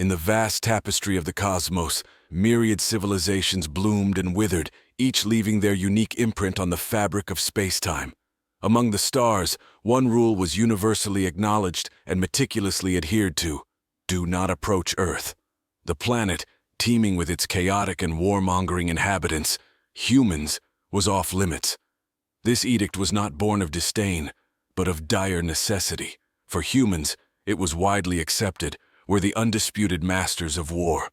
In the vast tapestry of the cosmos, myriad civilizations bloomed and withered, each leaving their unique imprint on the fabric of space-time. Among the stars, one rule was universally acknowledged and meticulously adhered to: do not approach Earth. The planet, teeming with its chaotic and warmongering inhabitants, humans, was off limits. This edict was not born of disdain, but of dire necessity. For humans, it was widely accepted, were the undisputed masters of war.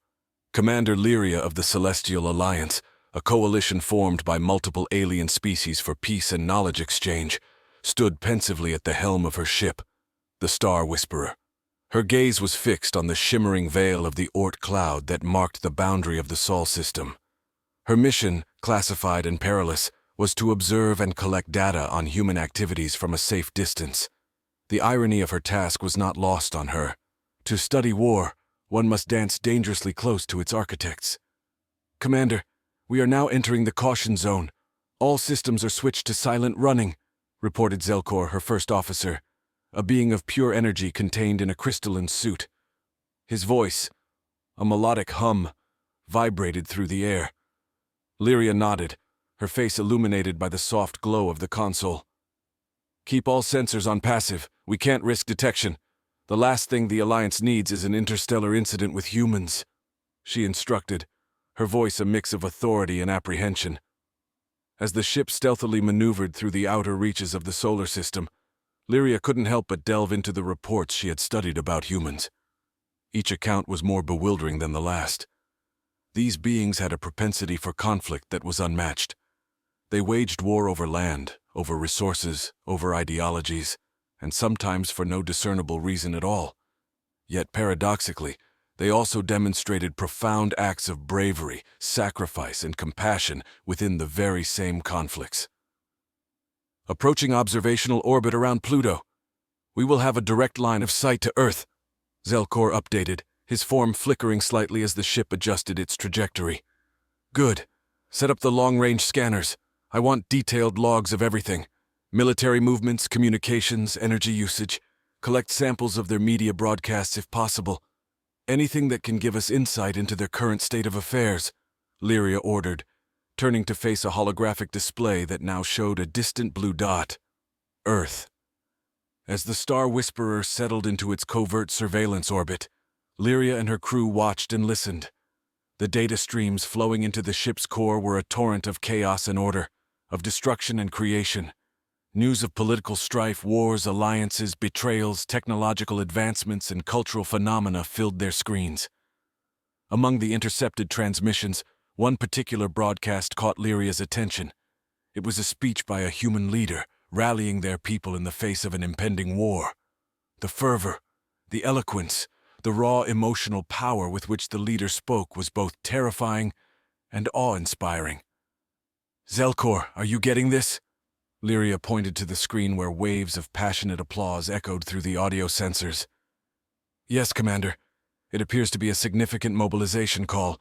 Commander Lyria of the Celestial Alliance, a coalition formed by multiple alien species for peace and knowledge exchange, stood pensively at the helm of her ship, the Star Whisperer. Her gaze was fixed on the shimmering veil of the Oort cloud that marked the boundary of the Sol system. Her mission, classified and perilous, was to observe and collect data on human activities from a safe distance. The irony of her task was not lost on her. To study war, one must dance dangerously close to its architects. "Commander, we are now entering the caution zone. All systems are switched to silent running," reported Zelkor, her first officer, a being of pure energy contained in a crystalline suit. His voice, a melodic hum, vibrated through the air. Lyria nodded, her face illuminated by the soft glow of the console. "Keep all sensors on passive. We can't risk detection. The last thing the Alliance needs is an interstellar incident with humans," she instructed, her voice a mix of authority and apprehension. As the ship stealthily maneuvered through the outer reaches of the solar system, Lyria couldn't help but delve into the reports she had studied about humans. Each account was more bewildering than the last. These beings had a propensity for conflict that was unmatched. They waged war over land, over resources, over ideologies, and sometimes for no discernible reason at all. Yet paradoxically, they also demonstrated profound acts of bravery, sacrifice, and compassion within the very same conflicts. "Approaching observational orbit around Pluto. We will have a direct line of sight to Earth," Zelkor updated, his form flickering slightly as the ship adjusted its trajectory. "Good. Set up the long-range scanners. I want detailed logs of everything. Military movements, communications, energy usage. Collect samples of their media broadcasts if possible. Anything that can give us insight into their current state of affairs," Lyria ordered, turning to face a holographic display that now showed a distant blue dot. Earth. As the Star Whisperer settled into its covert surveillance orbit, Lyria and her crew watched and listened. The data streams flowing into the ship's core were a torrent of chaos and order, of destruction and creation. News of political strife, wars, alliances, betrayals, technological advancements, and cultural phenomena filled their screens. Among the intercepted transmissions, one particular broadcast caught Lyria's attention. It was a speech by a human leader, rallying their people in the face of an impending war. The fervor, the eloquence, the raw emotional power with which the leader spoke was both terrifying and awe-inspiring. "Zelkor, are you getting this?" Lyria pointed to the screen where waves of passionate applause echoed through the audio sensors. "Yes, Commander. It appears to be a significant mobilization call.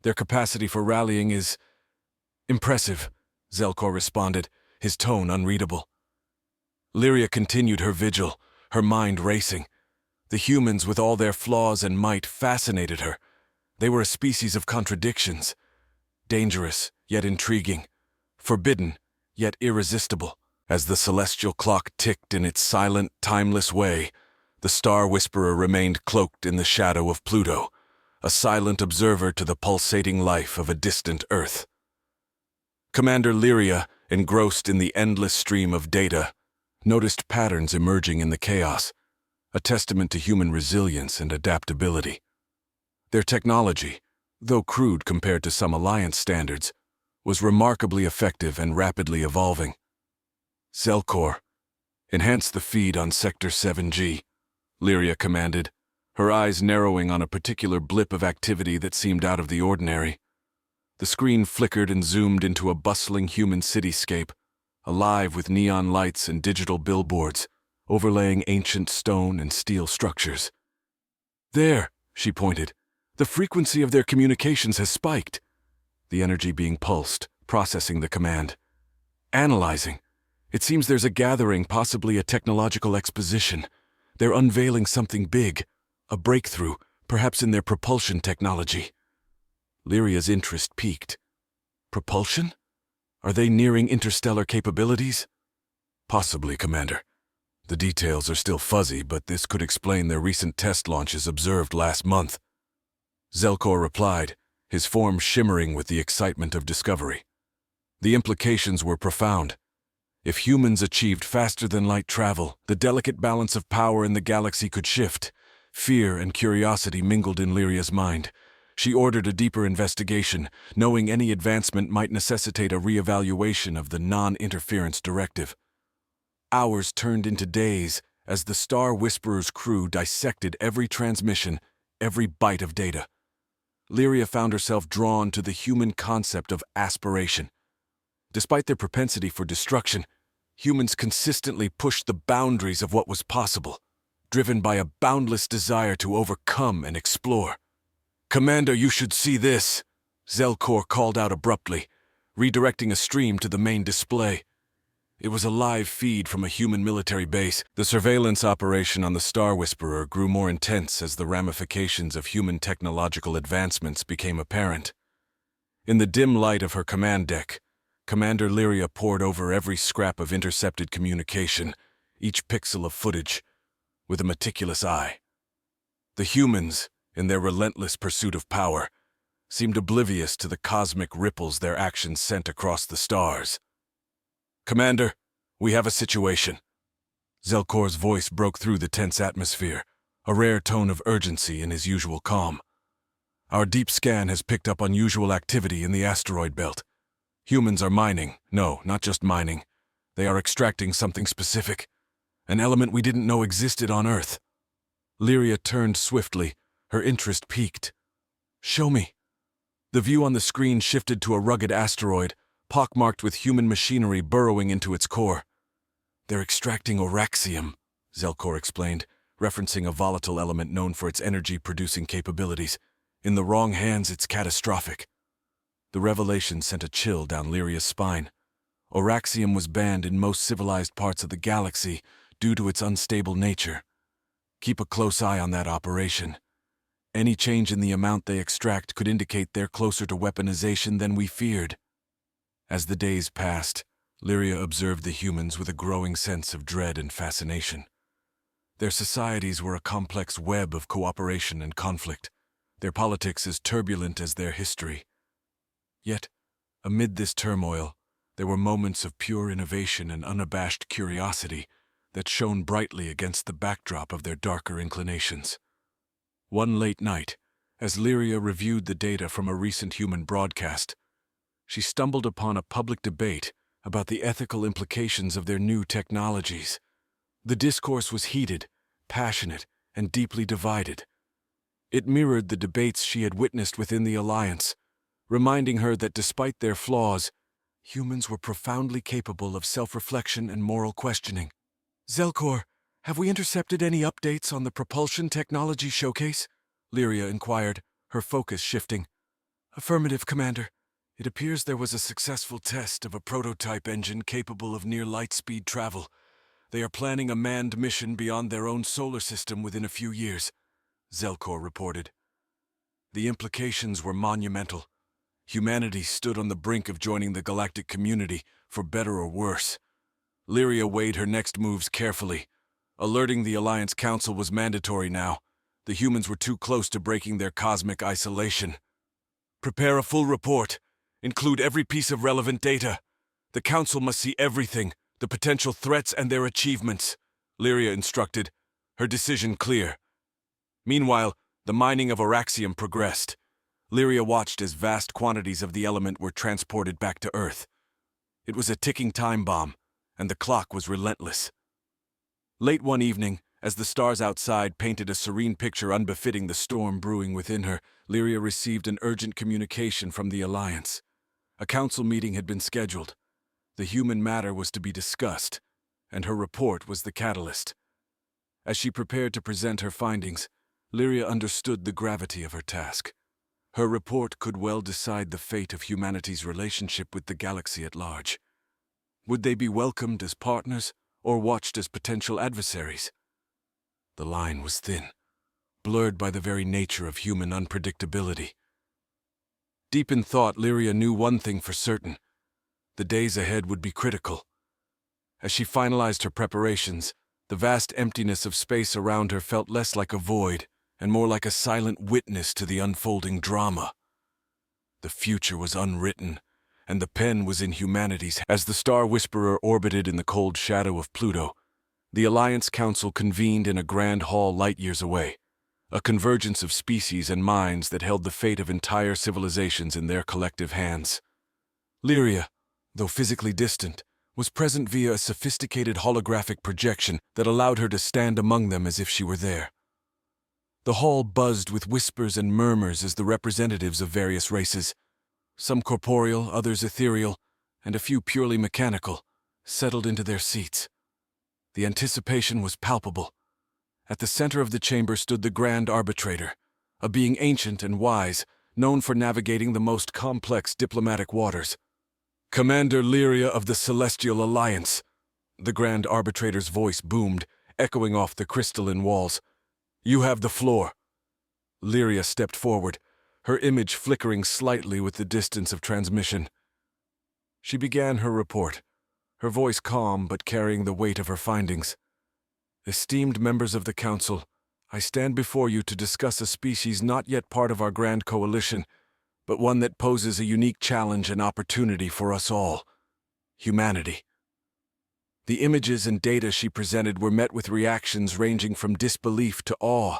Their capacity for rallying is impressive," Zelkor responded, his tone unreadable. Lyria continued her vigil, her mind racing. The humans, with all their flaws and might, fascinated her. They were a species of contradictions. Dangerous, yet intriguing. Forbidden, yet irresistible. As the celestial clock ticked in its silent, timeless way, the Star Whisperer remained cloaked in the shadow of Pluto, a silent observer to the pulsating life of a distant Earth. Commander Lyria, engrossed in the endless stream of data, noticed patterns emerging in the chaos, a testament to human resilience and adaptability. Their technology, though crude compared to some Alliance standards, was remarkably effective and rapidly evolving. "Zelkor, enhance the feed on Sector 7G, Lyria commanded, her eyes narrowing on a particular blip of activity that seemed out of the ordinary. The screen flickered and zoomed into a bustling human cityscape, alive with neon lights and digital billboards, overlaying ancient stone and steel structures. "There," she pointed, "the frequency of their communications has spiked." The energy being pulsed, processing the command. "Analyzing. It seems there's a gathering, possibly a technological exposition. They're unveiling something big, a breakthrough, Perhaps in their propulsion technology. Lyria's interest piqued. Propulsion? Are they nearing interstellar capabilities? Possibly, Commander. The details are still fuzzy, but this could explain their recent test launches observed last month. Zelkor replied, his form shimmering with the excitement of discovery. The implications were profound. If humans achieved faster-than-light travel, the delicate balance of power in the galaxy could shift. Fear and curiosity mingled in Lyria's mind. She ordered a deeper investigation, knowing any advancement might necessitate a re-evaluation of the non-interference directive. Hours turned into days as the Star Whisperer's crew dissected every transmission, every byte of data. Lyria found herself drawn to the human concept of aspiration. Despite their propensity for destruction, humans consistently pushed the boundaries of what was possible, driven by a boundless desire to overcome and explore. "Commander, you should see this," Zelkor called out abruptly, redirecting a stream to the main display. It was a live feed from a human military base. The surveillance operation on the Star Whisperer grew more intense as the ramifications of human technological advancements became apparent. In the dim light of her command deck, Commander Lyria pored over every scrap of intercepted communication, each pixel of footage, with a meticulous eye. The humans, in their relentless pursuit of power, seemed oblivious to the cosmic ripples their actions sent across the stars. "Commander, we have a situation." Zelkor's voice broke through the tense atmosphere, a rare tone of urgency in his usual calm. "Our deep scan has picked up unusual activity in the asteroid belt. Humans are mining. No, not just mining. They are extracting something specific, an element we didn't know existed on Earth." Lyria turned swiftly, her interest piqued. "Show me." The view on the screen shifted to a rugged asteroid, pockmarked with human machinery burrowing into its core. "They're extracting oraxium," Zelkor explained, referencing a volatile element known for its energy-producing capabilities. "In the wrong hands, it's catastrophic." The revelation sent a chill down Lyria's spine. Oraxium was banned in most civilized parts of the galaxy due to its unstable nature. Keep a close eye on that operation. Any change in the amount they extract could indicate they're closer to weaponization than we feared. As the days passed, Lyria observed the humans with a growing sense of dread and fascination. Their societies were a complex web of cooperation and conflict, their politics as turbulent as their history. Yet, amid this turmoil, there were moments of pure innovation and unabashed curiosity that shone brightly against the backdrop of their darker inclinations. One late night, as Lyria reviewed the data from a recent human broadcast, she stumbled upon a public debate about the ethical implications of their new technologies. The discourse was heated, passionate, and deeply divided. It mirrored the debates she had witnessed within the Alliance, reminding her that despite their flaws, humans were profoundly capable of self-reflection and moral questioning. "Zelkor, have we intercepted any updates on the propulsion technology showcase?" Lyria inquired, her focus shifting. "Affirmative, Commander. It appears there was a successful test of a prototype engine capable of near light-speed travel. They are planning a manned mission beyond their own solar system within a few years," Zelkor reported. The implications were monumental. Humanity stood on the brink of joining the galactic community, for better or worse. Lyria weighed her next moves carefully. Alerting the Alliance Council was mandatory now. The humans were too close to breaking their cosmic isolation. "Prepare a full report. Include every piece of relevant data. The Council must see everything, the potential threats and their achievements," Lyria instructed, her decision clear. Meanwhile, the mining of oraxium progressed. Lyria watched as vast quantities of the element were transported back to Earth. It was a ticking time bomb, and the clock was relentless. Late one evening, as the stars outside painted a serene picture unbefitting the storm brewing within her, Lyria received an urgent communication from the Alliance. A council meeting had been scheduled. The human matter was to be discussed, and her report was the catalyst. As she prepared to present her findings, Lyria understood the gravity of her task. Her report could well decide the fate of humanity's relationship with the galaxy at large. Would they be welcomed as partners or watched as potential adversaries? The line was thin. blurred by the very nature of human unpredictability. Deep in thought, Lyria knew one thing for certain. The days ahead would be critical. As she finalized her preparations, the vast emptiness of space around her felt less like a void and more like a silent witness to the unfolding drama. The future was unwritten, and the pen was in humanity's. As the Star Whisperer orbited in the cold shadow of Pluto, the Alliance Council convened in a grand hall light-years away, a convergence of species and minds that held the fate of entire civilizations in their collective hands. Lyria, though physically distant, was present via a sophisticated holographic projection that allowed her to stand among them as if she were there. The hall buzzed with whispers and murmurs as the representatives of various races, some corporeal, others ethereal, and a few purely mechanical, settled into their seats. The anticipation was palpable. At the center of the chamber stood the Grand Arbitrator, a being ancient and wise, known for navigating the most complex diplomatic waters. "Commander Lyria of the Celestial Alliance," the Grand Arbitrator's voice boomed, echoing off the crystalline walls. "You have the floor." Lyria stepped forward, her image flickering slightly with the distance of transmission. She began her report, her voice calm but carrying the weight of her findings. "Esteemed members of the Council, I stand before you to discuss a species not yet part of our grand coalition, but one that poses a unique challenge and opportunity for us all: humanity." The images and data she presented were met with reactions ranging from disbelief to awe.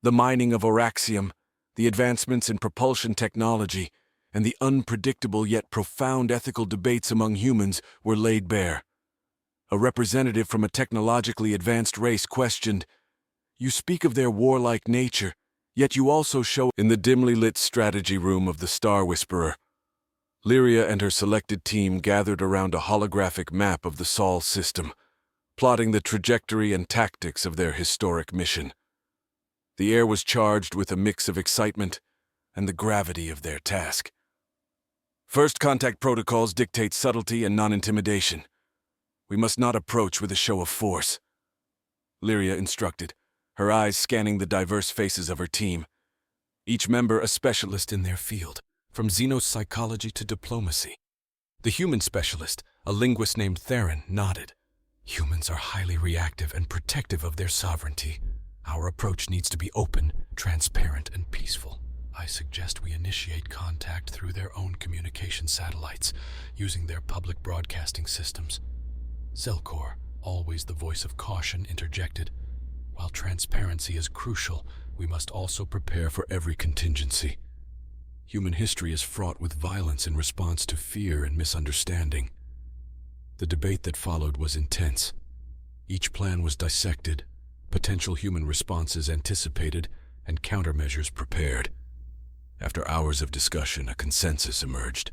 The mining of Oraxium, the advancements in propulsion technology, and the unpredictable yet profound ethical debates among humans were laid bare. A representative from a technologically advanced race questioned, "You speak of their warlike nature, yet you also show..." In the dimly lit strategy room of the Star Whisperer, Lyria and her selected team gathered around a holographic map of the Sol system, plotting the trajectory and tactics of their historic mission. The air was charged with a mix of excitement and the gravity of their task. "First contact protocols dictate subtlety and non-intimidation. We must not approach with a show of force," Lyria instructed, her eyes scanning the diverse faces of her team. Each member a specialist in their field, from xenopsychology to diplomacy. The human specialist, a linguist named Theron, nodded. "Humans are highly reactive and protective of their sovereignty. Our approach needs to be open, transparent, and peaceful. I suggest we initiate contact through their own communication satellites, using their public broadcasting systems." Zelkor, always the voice of caution, interjected. "While transparency is crucial, we must also prepare for every contingency. Human history is fraught with violence in response to fear and misunderstanding." The debate that followed was intense. Each plan was dissected, potential human responses anticipated, and countermeasures prepared. After hours of discussion, a consensus emerged.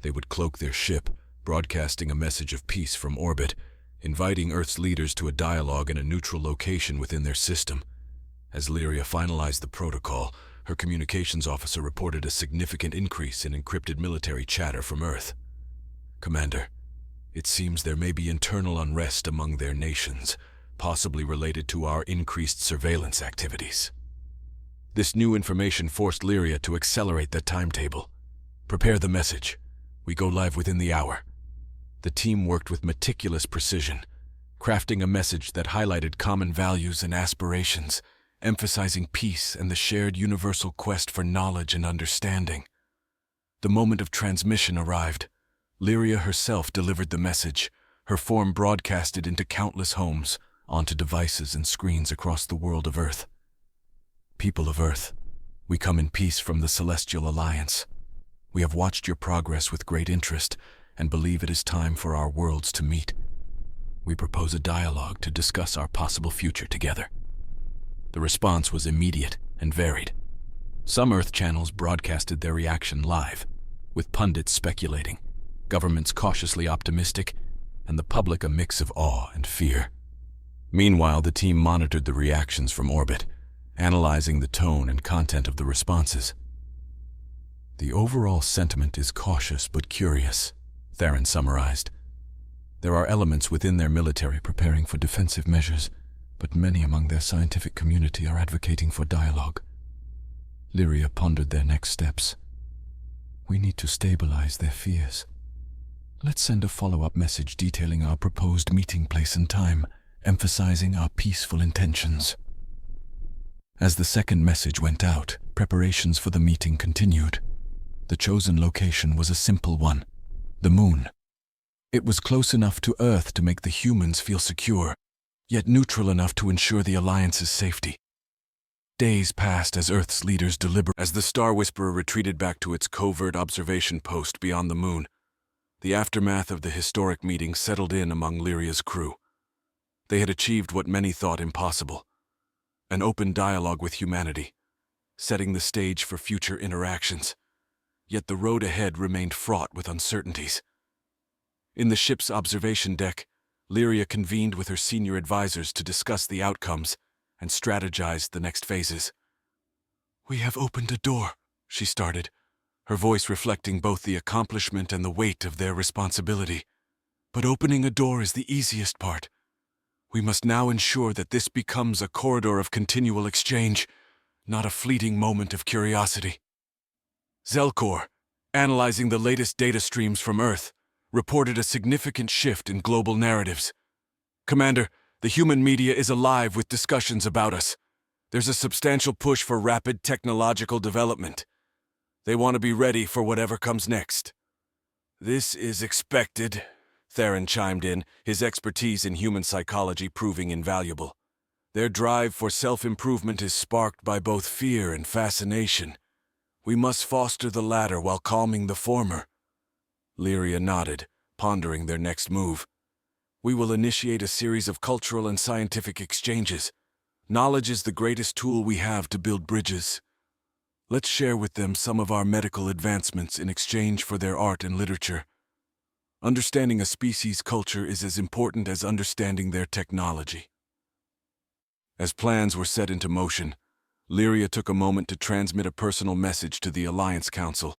They would cloak their ship, broadcasting a message of peace from orbit, inviting Earth's leaders to a dialogue in a neutral location within their system. As Lyria finalized the protocol, her communications officer reported a significant increase in encrypted military chatter from Earth. "Commander, it seems there may be internal unrest among their nations, possibly related to our increased surveillance activities." This new information forced Lyria to accelerate the timetable. "Prepare the message. We go live within the hour." The team worked with meticulous precision, crafting a message that highlighted common values and aspirations, emphasizing peace and the shared universal quest for knowledge and understanding. The moment of transmission arrived. Lyria herself delivered the message, her form broadcasted into countless homes, onto devices and screens across the world of Earth. "People of Earth, we come in peace from the Celestial Alliance. We have watched your progress with great interest and believe it is time for our worlds to meet. We propose a dialogue to discuss our possible future together." The response was immediate and varied. Some Earth channels broadcasted their reaction live, with pundits speculating, governments cautiously optimistic, and the public a mix of awe and fear. Meanwhile, the team monitored the reactions from orbit, analyzing the tone and content of the responses. "The overall sentiment is cautious but curious," Theron summarized. "There are elements within their military preparing for defensive measures, but many among their scientific community are advocating for dialogue. Lyria pondered their next steps. We need to stabilize their fears. Let's send a follow-up message detailing our proposed meeting place and time, emphasizing our peaceful intentions. As the second message went out, preparations for the meeting continued. The chosen location was a simple one: the moon. It was close enough to Earth to make the humans feel secure, yet neutral enough to ensure the Alliance's safety. Days passed as Earth's leaders deliberated. As the Star Whisperer retreated back to its covert observation post beyond the moon, the aftermath of the historic meeting settled in among Lyria's crew. They had achieved what many thought impossible: an open dialogue with humanity, setting the stage for future interactions. Yet the road ahead remained fraught with uncertainties. In the ship's observation deck, Lyria convened with her senior advisors to discuss the outcomes and strategize the next phases. "We have opened a door," she started, her voice reflecting both the accomplishment and the weight of their responsibility. "But opening a door is the easiest part. We must now ensure that this becomes a corridor of continual exchange, not a fleeting moment of curiosity." Zelkor, analyzing the latest data streams from Earth, reported a significant shift in global narratives. "Commander, the human media is alive with discussions about us. There's a substantial push for rapid technological development. They want to be ready for whatever comes next." "This is expected," Theron chimed in, his expertise in human psychology proving invaluable. "Their drive for self-improvement is sparked by both fear and fascination. We must foster the latter while calming the former." Lyria nodded, pondering their next move. "We will initiate a series of cultural and scientific exchanges. Knowledge is the greatest tool we have to build bridges. Let's share with them some of our medical advancements in exchange for their art and literature. Understanding a species' culture is as important as understanding their technology." As plans were set into motion, Lyria took a moment to transmit a personal message to the Alliance Council.